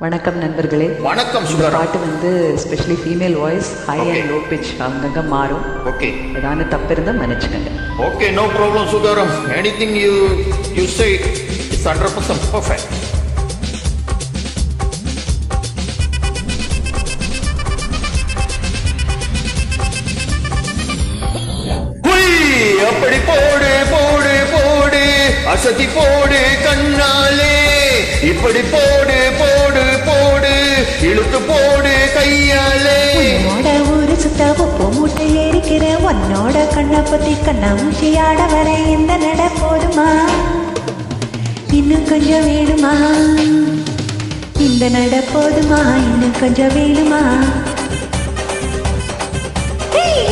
வணக்கம் நண்பர்களே. வணக்கம். பாட்டு வந்து specially female voice high and low pitch அங்கங்க மாறும். ஓகே, ஏதாவது தப்பு இருந்தால் மன்னிச்சுக்கங்க. ஓகே, நோ ப்ராப்ளம் சுகாரம். Anything you say it's 100% perfect. அப்படி போடு போடு போடு, அசதி போடு கண்ணாலே, இப்படி போடு போடு போடு, இழுத்து போடு கையாலே. உன்னோட ஊரு சுத்த உப்பு மூட்டை ஏறிக்கிற உன்னோட கண்ணை பத்தி கண்ணாமூச்சி ஆட வர இந்த நட போதுமா? இன்னும் கொஞ்சம் வேணுமா? இந்த நட போதுமா? இன்னும் கொஞ்சம் வேணுமா?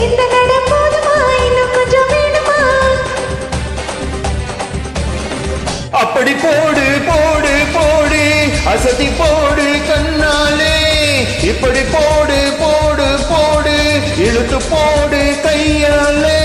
இந்த நட போதுமா? இன்னும் கொஞ்சம் வேணுமா? அப்படி போடு போடு போடு, அசதி போடு கண்ணாலே, இப்படி போடு போடு போடு, இழுத்து போடு கையாலே.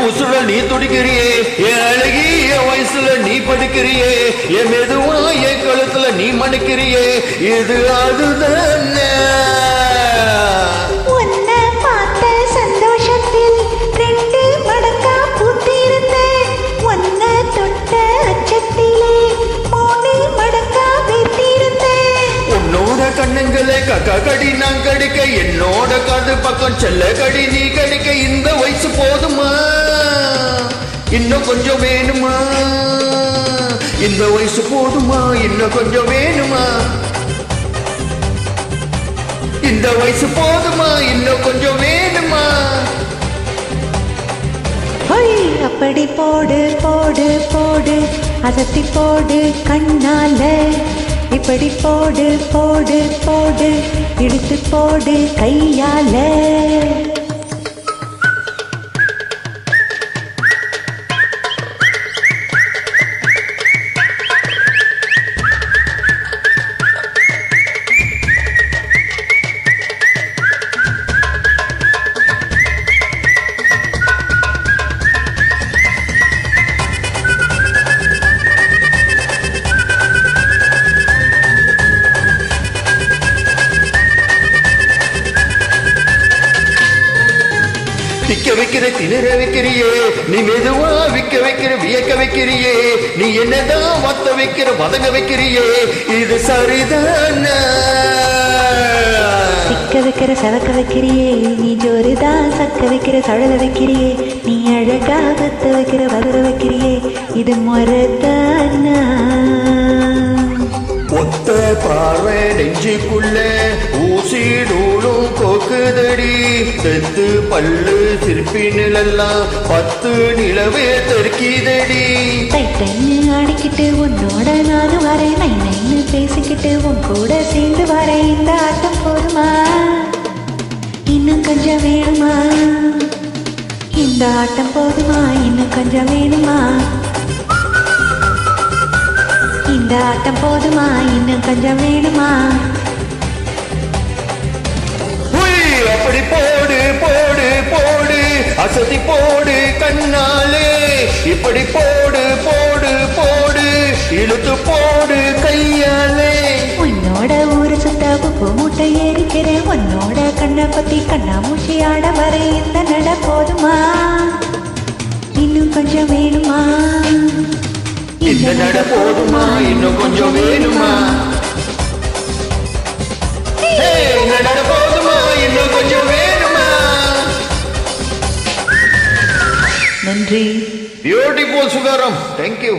உசுர நீ துடிக்கிறியே, என் அழகிய வயசுல நீ படிக்கிறியே, என் மெதுவா என் கழுத்துல நீ மணிக்கிறியே, இது அதுதான். உன்னை பார்த்த சந்தோஷத்தில் 2 மடங்கா பூத்திருந்தேன், உன்னை தொட்ட அச்சத்திலே 3 மடங்கா வீர்த்திருந்தேன். உன்னோட கண்ணங்களை கக்கா கடி நான் கடிக்க, என்னோட காது பக்கம் செல்ல கடி நீ கடிக்க, இந்த வயசு போதுமா? இன்னும் கொஞ்சம் வேணுமா? இந்த வயசு போதுமா? இன்னும் கொஞ்சம் வேணுமா? இந்த வயசு போதுமா? இன்னும் கொஞ்சம் வேணுமா? அப்படி போடு போடு போடு, அசத்தி போடு கண்ணால, இப்படி போடு போடு போடு, இழுத்து போடு கையால. திக்க வைக்கிற திணற வைக்கிறியே, நீ மெதுவா விக்க வைக்கிற வியக்க வைக்கிறியே, நீ என்னதான் வத்த வைக்கிற வதங்க வைக்கிறியே, இது சரிதான். சிக்க வைக்கிற சவக்க வைக்கிறியே, நீ ஜோருதான் சக்க வைக்கிற சழல வைக்கிறியே, நீ அழகா வத்த வைக்கிற வதற வைக்கிறியே, இது முறைதானா? ஒத்த பார்வை நெஞ்சுக்குள்ள ஊசி நூலும் கோக்குதடி, தெத்து பல்லு சிற்பி நிலெல்லாம் 10 நிலவே தெற்கிதடி. டைட்டன்னு ஆடிக்கிட்டு உன்னோட நானும் வரேன், நைன்னு பேசிக்கிட்டு உன் கூட சேர்ந்து வரேன். இந்த ஆட்டம் போதுமா? இன்னும் கொஞ்சம் வேணுமா? இந்த ஆட்டம் போதுமா? இன்னும் கொஞ்சம் வேணுமா? இந்த ஆட்டம் போதுமா? இன்னும் கொஞ்சம் வேணுமா? அப்படி போடு போடு போடு, அசதி போடு கண்ணாலே, இப்படி போடு போடு போடு, இழுத்து போடு கையாலே. உன்னோட ஊரு சுத்த உப்பு மூட்டை ஏறிக்கிறேன், உன்னோட கண்ணை பத்தி கண்ணாமூச்சி ஆட வர இந்த நட போதுமா? இன்னும் கொஞ்சம் வேணுமா? இந்த நட போதுமா? இன்னும் கொஞ்சம் வேணுமா? இந்த நட போதுமா? இன்னும் கொஞ்சம் வேணுமா? நன்றி. பியூட்டிஃபுல் சுகாரம். தேங்க்யூ.